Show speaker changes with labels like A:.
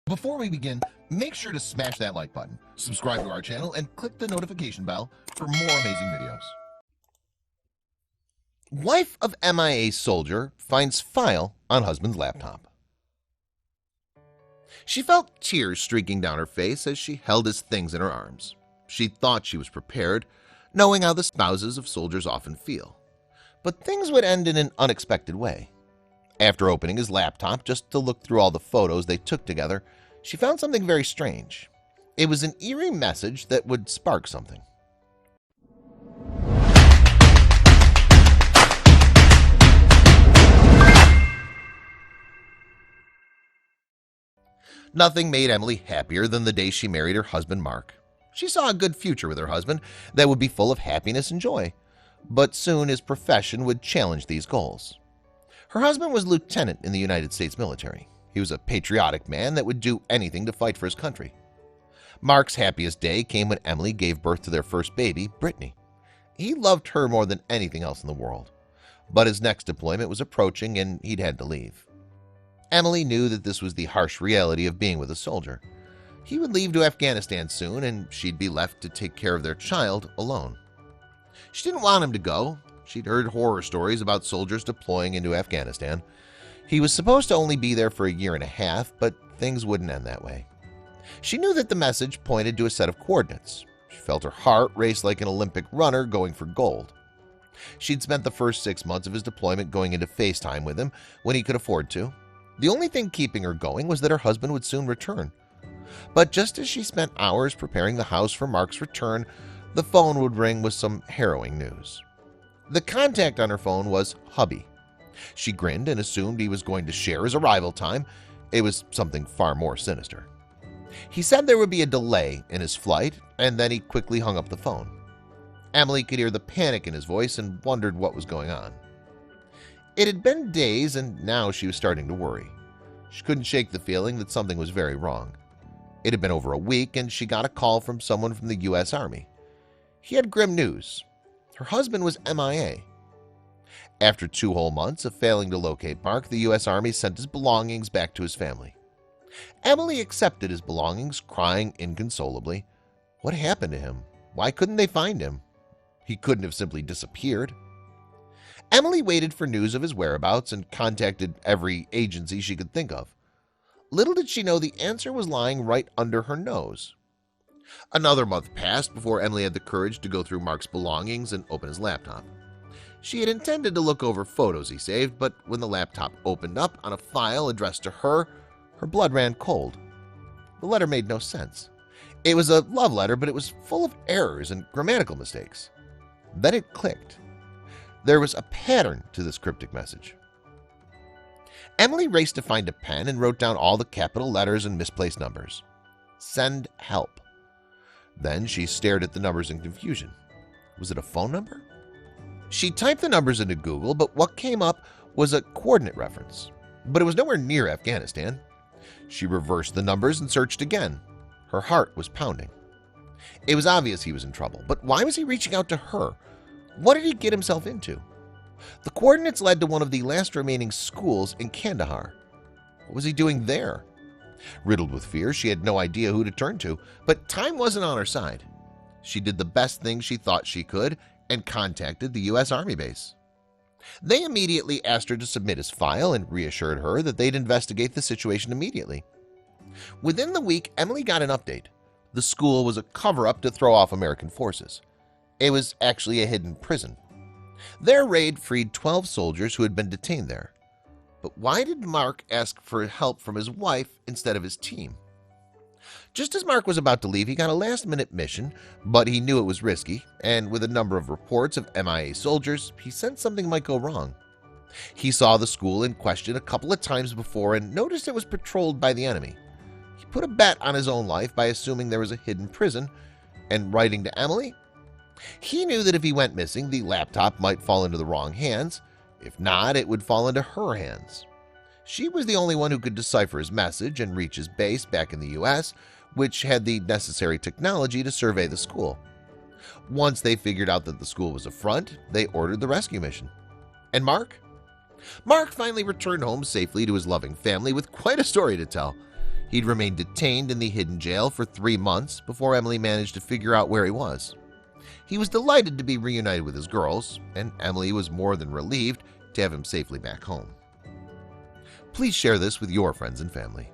A: Before we begin, make sure to smash that like button, subscribe to our channel, and click the notification bell for more amazing videos. Wife of MIA soldier finds file on husband's laptop. She felt tears streaking down her face as she held his things in her arms. She thought she was prepared, knowing how the spouses of soldiers often feel. But things would end in an unexpected way. After opening his laptop just to look through all the photos they took together, she found something very strange. It was an eerie message that would spark something. Nothing made Emily happier than the day she married her husband Mark. She saw a good future with her husband that would be full of happiness and joy. But soon his profession would challenge these goals. Her husband was lieutenant in the United States military. He was a patriotic man that would do anything to fight for his country. Mark's happiest day came when Emily gave birth to their first baby, Brittany. He loved her more than anything else in the world. But his next deployment was approaching and he'd had to leave. Emily knew that this was the harsh reality of being with a soldier. He would leave to Afghanistan soon and she'd be left to take care of their child alone. She didn't want him to go. She'd heard horror stories about soldiers deploying into Afghanistan. He was supposed to only be there for a year and a half, but things wouldn't end that way. She knew that the message pointed to a set of coordinates. She felt her heart race like an Olympic runner going for gold. She'd spent the first 6 months of his deployment going into FaceTime with him when he could afford to. The only thing keeping her going was that her husband would soon return. But just as she spent hours preparing the house for Mark's return, the phone would ring with some harrowing news. The contact on her phone was hubby. She grinned and assumed he was going to share his arrival time. It was something far more sinister. He said there would be a delay in his flight, and then he quickly hung up the phone. Emily could hear the panic in his voice and wondered what was going on. It had been days, and now she was starting to worry. She couldn't shake the feeling that something was very wrong. It had been over a week, and she got a call from someone from the U.S. Army. He had grim news. Her husband was MIA. After 2 whole months of failing to locate Mark, the U.S. Army sent his belongings back to his family. Emily accepted his belongings, crying inconsolably. What happened to him? Why couldn't they find him? He couldn't have simply disappeared. Emily waited for news of his whereabouts and contacted every agency she could think of. Little did she know the answer was lying right under her nose. Another month passed before Emily had the courage to go through Mark's belongings and open his laptop. She had intended to look over photos he saved, but when the laptop opened up on a file addressed to her, her blood ran cold. The letter made no sense. It was a love letter, but it was full of errors and grammatical mistakes. Then it clicked. There was a pattern to this cryptic message. Emily raced to find a pen and wrote down all the capital letters and misplaced numbers. Send help. Then she stared at the numbers in confusion. Was it a phone number? She typed the numbers into Google, but what came up was a coordinate reference. But it was nowhere near Afghanistan. She reversed the numbers and searched again. Her heart was pounding. It was obvious he was in trouble, but why was he reaching out to her? What did he get himself into? The coordinates led to one of the last remaining schools in Kandahar. What was he doing there? Riddled with fear, she had no idea who to turn to, but time wasn't on her side. She did the best thing she thought she could and contacted the U.S. Army base. They immediately asked her to submit his file and reassured her that they'd investigate the situation immediately. Within the week, Emily got an update. The school was a cover-up to throw off American forces. It was actually a hidden prison. Their raid freed 12 soldiers who had been detained there. But why did Mark ask for help from his wife instead of his team? Just as Mark was about to leave, he got a last-minute mission, but he knew it was risky, and with a number of reports of MIA soldiers, he sensed something might go wrong. He saw the school in question a couple of times before and noticed it was patrolled by the enemy. He put a bet on his own life by assuming there was a hidden prison, and writing to Emily, he knew that if he went missing, the laptop might fall into the wrong hands. If not, it would fall into her hands. She was the only one who could decipher his message and reach his base back in the U.S., which had the necessary technology to survey the school. Once they figured out that the school was a front, they ordered the rescue mission. And Mark? Mark finally returned home safely to his loving family with quite a story to tell. He'd remained detained in the hidden jail for 3 months before Emily managed to figure out where he was. He was delighted to be reunited with his girls, and Emily was more than relieved to have him safely back home. Please share this with your friends and family.